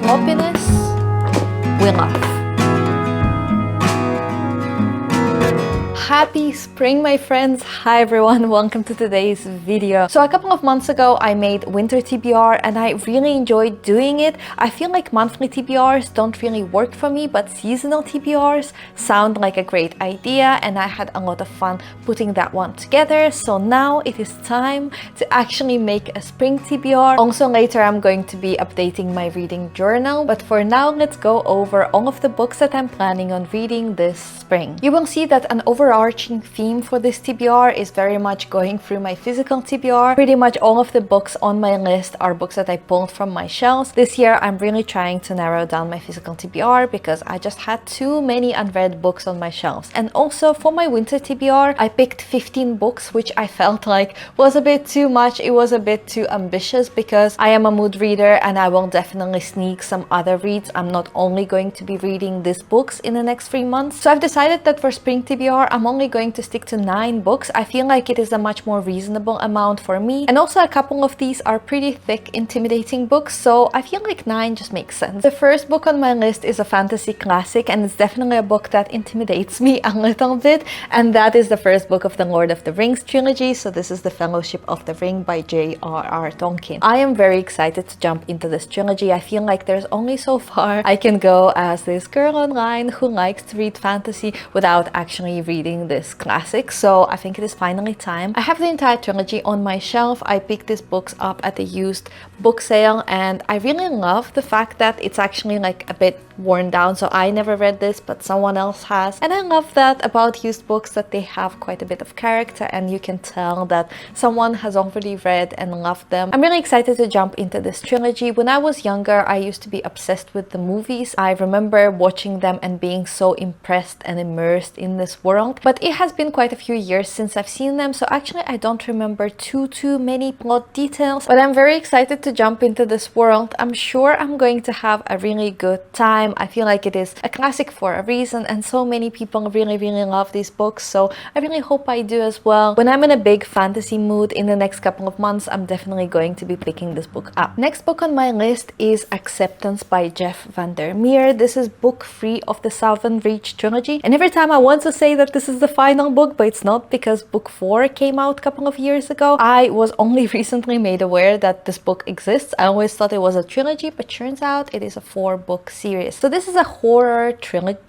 floppiness we love. Happy spring, my friends. Hi everyone, welcome to today's video. So a couple of months ago I made winter TBR and I really enjoyed doing it. I feel like monthly TBRs don't really work for me, but seasonal TBRs sound like a great idea and I had a lot of fun putting that one together. So now it is time to actually make a spring TBR. Also later I'm going to be updating my reading journal, but for now let's go over all of the books that I'm planning on reading this spring. You will see that an overarching theme for this TBR is very much going through my physical TBR. Pretty much all of the books on my list are books that I pulled from my shelves. This year I'm really trying to narrow down my physical TBR because I just had too many unread books on my shelves. And also for my winter TBR I picked 15 books, which I felt like was a bit too much. It was a bit too ambitious because I am a mood reader and I will definitely sneak some other reads. I'm not only going to be reading these books in the next 3 months. So I've decided that for spring TBR I'm only going to stick to 9 books. I feel like it is a much more reasonable amount for me, and also a couple of these are pretty thick, intimidating books, so I feel like 9 just makes sense. The first book on my list is a fantasy classic and it's definitely a book that intimidates me a little bit, and that is the first book of the Lord of the Rings trilogy. So this is The Fellowship of the Ring by J.R.R. Tolkien. I am very excited to jump into this trilogy. I feel like there's only so far I can go as this girl online who likes to read fantasy without actually reading this classic, so I think it is finally time. I have the entire trilogy on my shelf. I picked these books up at a used book sale and I really love the fact that it's actually like a bit worn down. So I never read this, but someone else has, and I love that about used books, that they have quite a bit of character and you can tell that someone has already read and loved them. I'm really excited to jump into this trilogy. When I was younger I used to be obsessed with the movies. I remember watching them and being so impressed and immersed in this world, but it has been quite a few years since I've seen them, so actually I don't remember too many plot details, but I'm very excited to jump into this world. I'm sure I'm going to have a really good time. I feel like it is a classic for a reason and so many people really love these books, so I really hope I do as well. When I'm in a big fantasy mood in the next couple of months, I'm definitely going to be picking this book up. Next book on my list is Acceptance by Jeff Vandermeer. This is book 3 of the Southern Reach trilogy, and every time I want to say that this is the final book, but it's not, because book 4 came out a couple of years ago. I was only recently made aware that this book exists. I always thought it was a trilogy, but turns out it is a 4-book series. So this is a horror trilogy.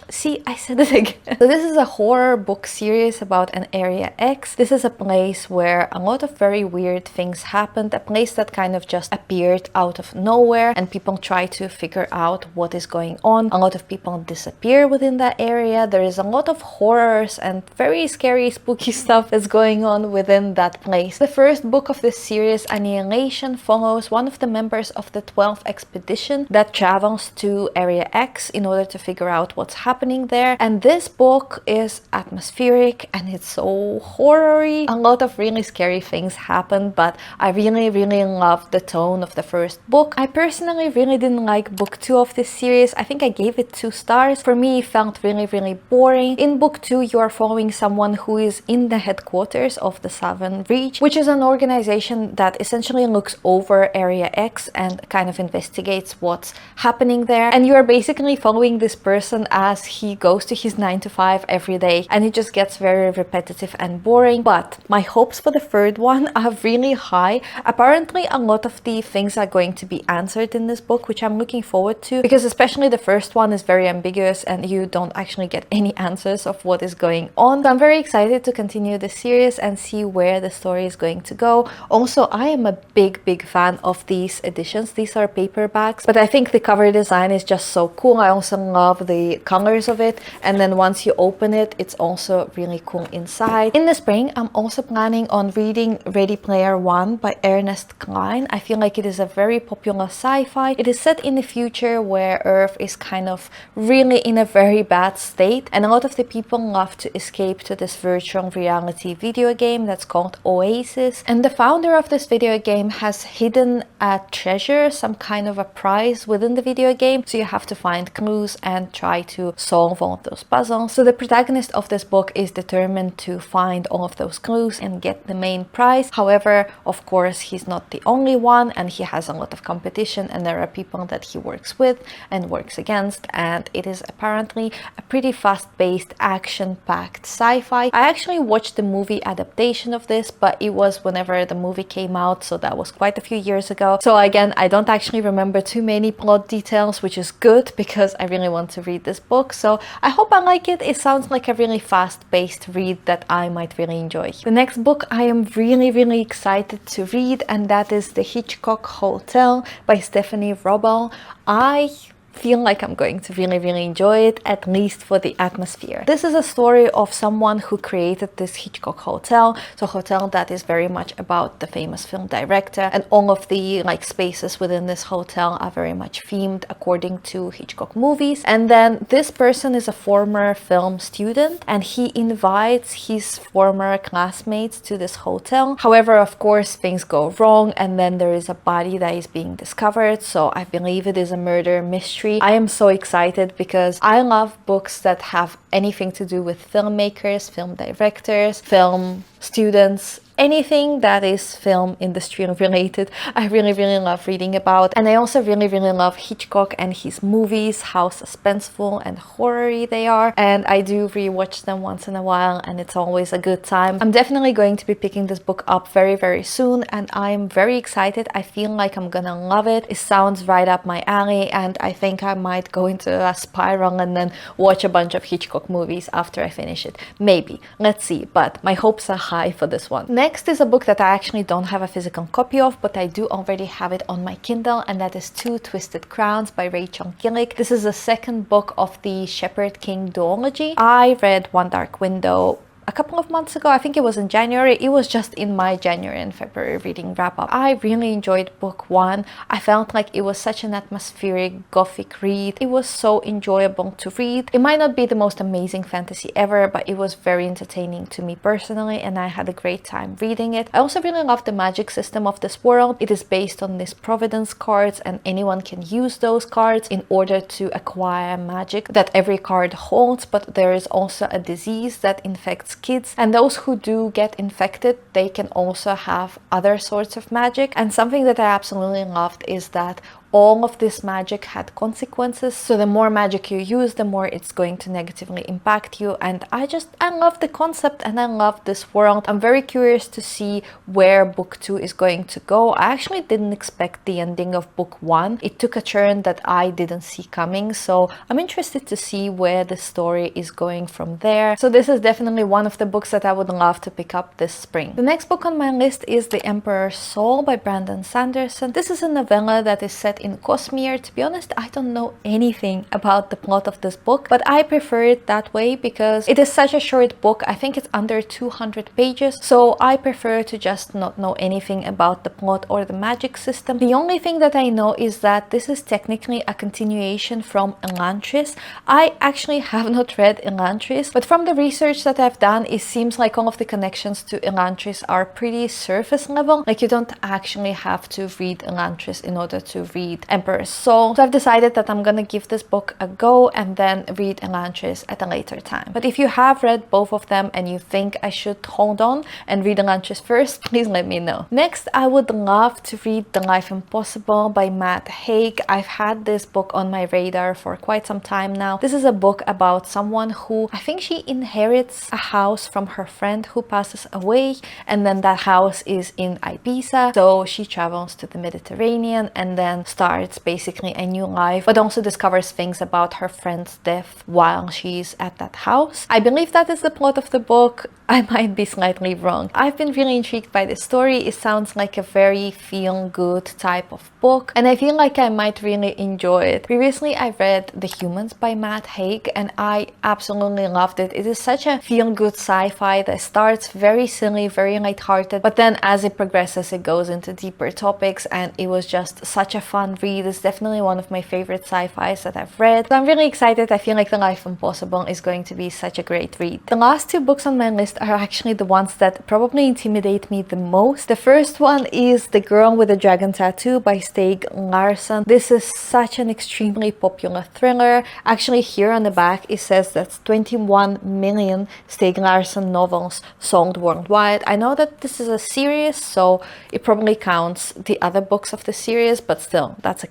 See, I said it again. So this is a horror book series about an Area X. This is a place where a lot of very weird things happened, a place that kind of just appeared out of nowhere and people try to figure out what is going on. A lot of people disappear within that area. There is a lot of horrors and very scary, spooky stuff that's going on within that place. The first book of this series, Annihilation, follows one of the members of the 12th expedition that travels to Area X in order to figure out what's happening there, and this book is atmospheric and it's so horror-y. A lot of really scary things happen, but I really loved the tone of the first book. I personally really didn't like book 2 of this series. I think I gave it 2 stars. For me it felt really boring. In book 2 you are following someone who is in the headquarters of the Southern Reach, which is an organization that essentially looks over Area X and kind of investigates what's happening there, and you are basically following this person as he goes to his 9 to 5 every day, and it just gets very repetitive and boring. But my hopes for the third one are really high. Apparently a lot of the things are going to be answered in this book, which I'm looking forward to, because especially the first one is very ambiguous and you don't actually get any answers of what is going on. So I'm very excited to continue the series and see where the story is going to go. Also, I am a big fan of these editions. These are paperbacks, but I think the cover design is just so cool. I also love the colors of it, and then once you open it, it's also really cool inside. In the spring, I'm also planning on reading Ready Player One by Ernest Cline. I feel like it is a very popular sci-fi. It is set in the future where Earth is kind of really in a very bad state, and a lot of the people love to escape to this virtual reality video game that's called Oasis. And the founder of this video game has hidden a treasure, some kind of a prize within the video game, so you have to find clues and try to solve all of those puzzles. So the protagonist of this book is determined to find all of those clues and get the main prize. However, of course, he's not the only one, and he has a lot of competition, and there are people that he works with and works against, and it is apparently a pretty fast-paced, action-packed sci-fi. I actually watched the movie adaptation of this, but it was whenever the movie came out, so that was quite a few years ago. So again, I don't actually remember too many plot details, which is good because I really want to read this book. So I hope I like it. It sounds like a really fast-paced read that I might really enjoy. The next book I am really excited to read, and that is The Hitchcock Hotel by Stephanie Robel. I feel like I'm going to really enjoy it, at least for the atmosphere. This is a story of someone who created this Hitchcock Hotel, so a hotel that is very much about the famous film director, and all of the spaces within this hotel are very much themed according to Hitchcock movies. And then this person is a former film student, and he invites his former classmates to this hotel. However, of course, things go wrong, and then there is a body that is being discovered, so I believe it is a murder mystery. I am so excited because I love books that have anything to do with filmmakers, film directors, film students, anything that is film industry related. I really love reading about, and I also really love Hitchcock and his movies, how suspenseful and horror-y they are, and I do rewatch them once in a while, and it's always a good time. I'm definitely going to be picking this book up very soon, and I'm very excited. I feel like I'm gonna love it. It sounds right up my alley, and I think I might go into a spiral and then watch a bunch of Hitchcock movies after I finish it. Maybe. Let's see, but my hopes are high for this one. Next is a book that I actually don't have a physical copy of, but I do already have it on my Kindle, and that is Two Twisted Crowns by Rachel Gillick. This is the second book of the Shepherd King duology. I read One Dark Window a couple of months ago. I think it was in January. It was just in my January and February reading wrap up. I really enjoyed book one. I felt like it was such an atmospheric gothic read. It was so enjoyable to read. It might not be the most amazing fantasy ever, but it was very entertaining to me personally, and I had a great time reading it. I also really love the magic system of this world. It is based on these Providence cards, and anyone can use those cards in order to acquire magic that every card holds, but there is also a disease that infects kids, and those who do get infected, they can also have other sorts of magic. And something that I absolutely loved is that all of this magic had consequences, so the more magic you use, the more it's going to negatively impact you. And I love the concept, and I love this world. I'm very curious to see where book two is going to go. I actually didn't expect the ending of book one. It took a turn that I didn't see coming, so I'm interested to see where the story is going from there. So this is definitely one of the books that I would love to pick up this spring. The next book on my list is The Emperor's Soul by Brandon Sanderson. This is a novella that is set in Cosmere. To be honest, I don't know anything about the plot of this book, but I prefer it that way because it is such a short book. I think it's under 200 pages, so I prefer to just not know anything about the plot or the magic system. The only thing that I know is that this is technically a continuation from Elantris. I actually have not read Elantris, but from the research that I've done, it seems like all of the connections to Elantris are pretty surface level. Like, you don't actually have to read Elantris in order to read Emperor's Soul. So I've decided that I'm gonna give this book a go and then read Elantris at a later time. But if you have read both of them and you think I should hold on and read Elantris first, please let me know. Next, I would love to read The Life Impossible by Matt Haig. I've had this book on my radar for quite some time now. This is a book about someone who, I think she inherits a house from her friend who passes away, and then that house is in Ibiza, so she travels to the Mediterranean and then starts basically a new life, but also discovers things about her friend's death while she's at that house. I believe that is the plot of the book. I might be slightly wrong. I've been really intrigued by the story. It sounds like a very feel-good type of book, and I feel like I might really enjoy it. Previously, I read The Humans by Matt Haig, and I absolutely loved it. It is such a feel-good sci-fi that starts very silly, very lighthearted, but then as it progresses, it goes into deeper topics, and it was just such a fun fun read. It's definitely one of my favorite sci-fis that I've read. So I'm really excited. I feel like The Life Impossible is going to be such a great read. The last two books on my list are actually the ones that probably intimidate me the most. The first one is The Girl with the Dragon Tattoo by Stieg Larsson. This is such an extremely popular thriller. Actually, here on the back it says that's 21 million Stieg Larsson novels sold worldwide. I know that this is a series, so it probably counts the other books of the series, but still, that's a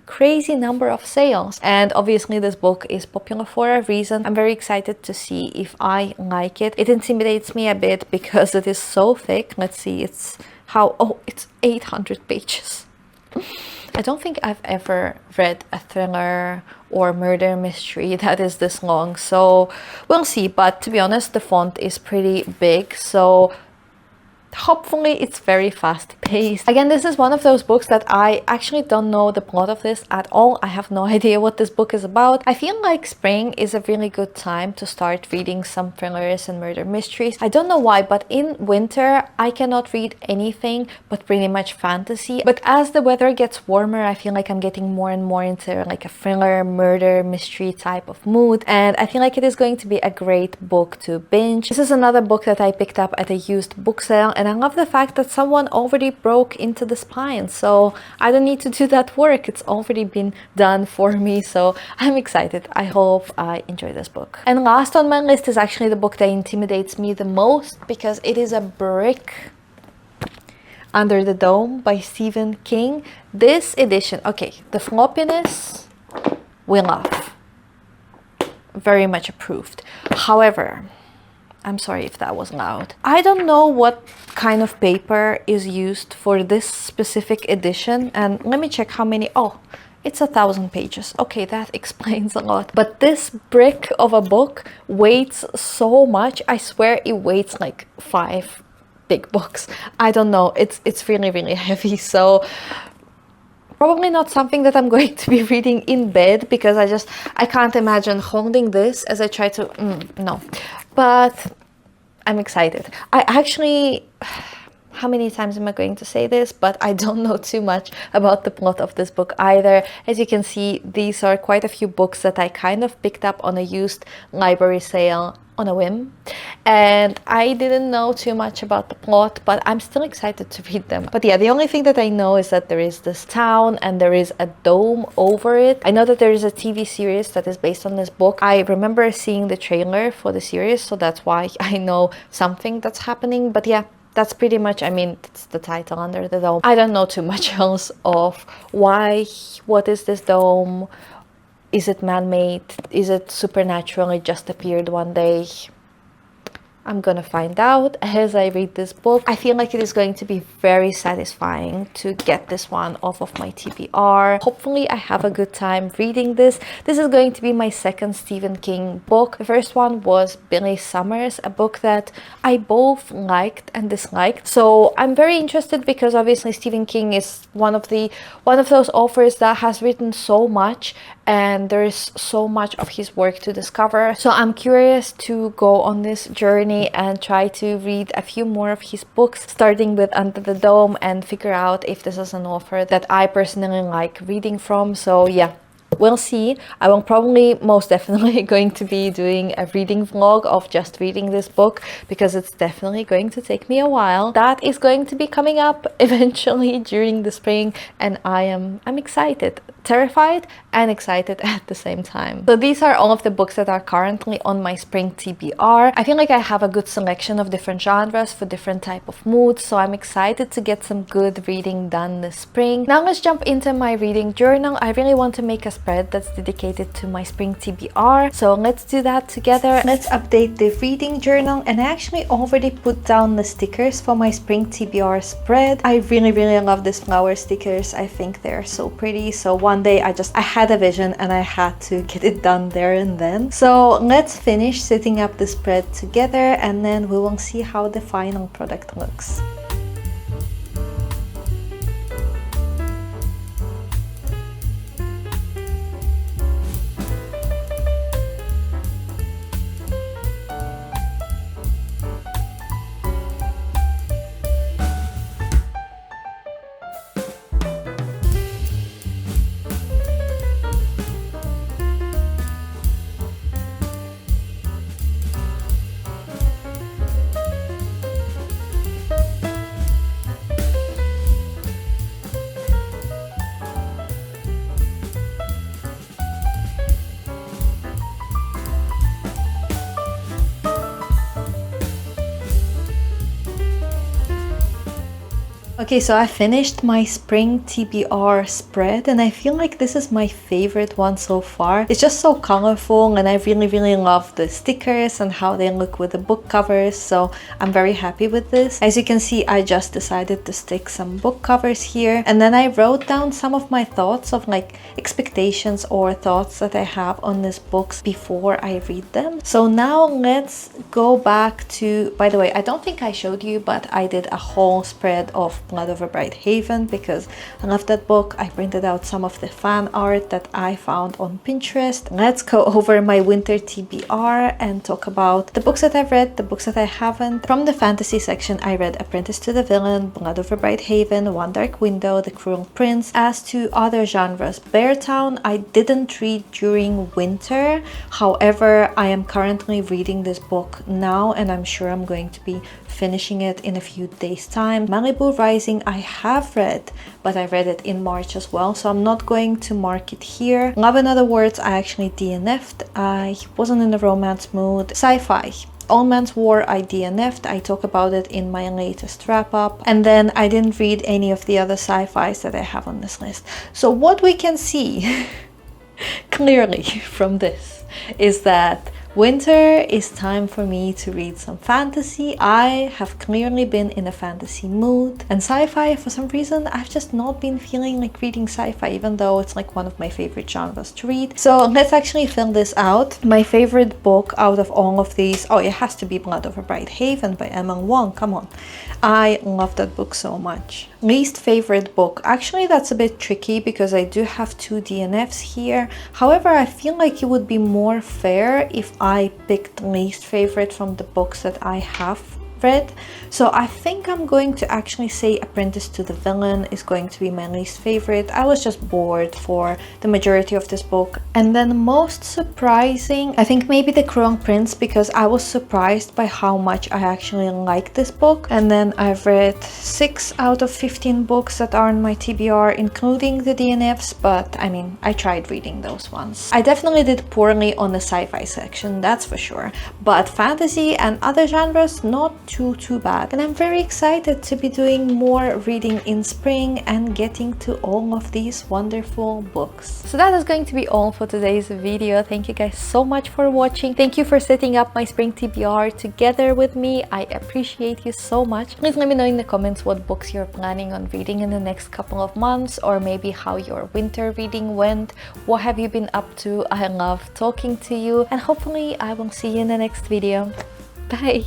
crazy number of sales. And obviously this book is popular for a reason. I'm very excited to see if I like it. It intimidates me a bit because it is so thick. Let's see, it's 800 pages. I don't think I've ever read a thriller or murder mystery that is this long, so we'll see. But to be honest, the font is pretty big, so hopefully it's very fast paced. Again, this is one of those books that I actually don't know the plot of this at all. I have no idea what this book is about. I feel like spring is a really good time to start reading some thrillers and murder mysteries. I don't know why, but in winter I cannot read anything but pretty much fantasy. But as the weather gets warmer, I feel like I'm getting more and more into like a thriller, murder, mystery type of mood, and I feel like it is going to be a great book to binge. This is another book that I picked up at a used book sale, and I love the fact that someone already broke into the spine, so I don't need to do that work. It's already been done for me, so I'm excited. I hope I enjoy this book. And last on my list is actually the book that intimidates me the most because it is A Brick Under the Dome by Stephen King. This edition, okay, the floppiness we love. Very much approved. However, I'm sorry if that was loud. I don't know what kind of paper is used for this specific edition, and let me check how many. Oh, it's 1,000 pages. Okay, that explains a lot. But this brick of a book weighs so much. I swear it weighs like 5 big books. I don't know. It's really heavy. So probably not something that I'm going to be reading in bed because I can't imagine holding this as I try to, no. But I'm excited. I actually, how many times am I going to say this? But I don't know too much about the plot of this book either. As you can see, these are quite a few books that I kind of picked up on a used library sale on a whim, and I didn't know too much about the plot, but I'm still excited to read them. But yeah, the only thing that I know is that there is this town and there is a dome over it. I know that there is a TV series that is based on this book. I remember seeing the trailer for the series, so that's why I know something that's happening. But yeah, that's pretty much, I mean, it's the title, Under the Dome. I don't know too much else of why, what is this dome? Is it man-made? Is it supernatural? It just appeared one day. I'm gonna find out as I read this book. I feel like it is going to be very satisfying to get this one off of my TBR. Hopefully I have a good time reading this. This is going to be my second Stephen King book. The first one was Billy Summers, a book that I both liked and disliked. So I'm very interested because obviously Stephen King is one of those authors that has written so much and there is so much of his work to discover. So I'm curious to go on this journey and try to read a few more of his books, starting with Under the Dome, and figure out if this is an author that I personally like reading from. So yeah, we'll see. I will probably most definitely going to be doing a reading vlog of just reading this book because it's definitely going to take me a while. That is going to be coming up eventually during the spring, and I'm excited, terrified and excited at the same time. So these are all of the books that are currently on my spring TBR. I feel like I have a good selection of different genres for different type of moods, so I'm excited to get some good reading done this spring. Now let's jump into my reading journal. I really want to make a spread that's dedicated to my spring TBR, so let's do that together. Let's update the reading journal, and I actually already put down the stickers for my spring TBR spread. I really love these flower stickers. I think they're so pretty. So one day I had a vision and I had to get it done there and then. So let's finish setting up the spread together and then we will see how the final product looks. Okay, so I finished my spring TBR spread and I feel like this is my favorite one so far. It's just so colorful and I really love the stickers and how they look with the book covers, so I'm very happy with this. As you can see, I just decided to stick some book covers here, and then I wrote down some of my thoughts of like expectations or thoughts that I have on these books before I read them. So now let's go back to, by the way, I don't think I showed you, but I did a whole spread of Blood Over Bright Haven because I love that book. I printed out some of the fan art that I found on Pinterest. Let's go over my winter TBR and talk about the books that I've read, the books that I haven't. From the fantasy section, I read Apprentice to the Villain, Blood Over Bright Haven, One Dark Window, The Cruel Prince. As to other genres, Beartown I didn't read during winter. However, I am currently reading this book now and I'm sure I'm going to be finishing it in a few days time. Malibu Rising I have read, but I read it in March as well, so I'm not going to mark it here. Love in Other Words I actually DNF'd. I wasn't in a romance mood. Sci-fi All Man's War I DNF'd. I talk about it in my latest wrap-up. And then I didn't read any of the other sci-fis that I have on this list. So what we can see clearly from this is that winter is time for me to read some fantasy. I have clearly been in a fantasy mood, and sci-fi, for some reason I've just not been feeling like reading sci-fi, even though it's like one of my favorite genres to read. So let's actually fill this out. My favorite book out of all of these, oh, it has to be Blood Over Bright Haven by Emma Wong. Come on, I love that book so much. Least favorite book, actually that's a bit tricky because I do have 2 DNFs here. However, I feel like it would be more fair if I picked least favorite from the books that I have read. So I think I'm going to actually say Apprentice to the Villain is going to be my least favorite. I was just bored for the majority of this book. And then most surprising, I think maybe The Cruel Prince, because I was surprised by how much I actually liked this book. And then I've read 6 out of 15 books that are in my TBR, including the DNFs, but I mean, I tried reading those ones. I definitely did poorly on the sci-fi section, that's for sure. But fantasy and other genres, not too bad. And I'm very excited to be doing more reading in spring and getting to all of these wonderful books. So that is going to be all for today's video. Thank you guys so much for watching. Thank you for setting up my spring TBR together with me. I appreciate you so much. Please let me know in the comments what books you're planning on reading in the next couple of months, or maybe how your winter reading went. What have you been up to? I love talking to you, and hopefully I will see you in the next video. Bye!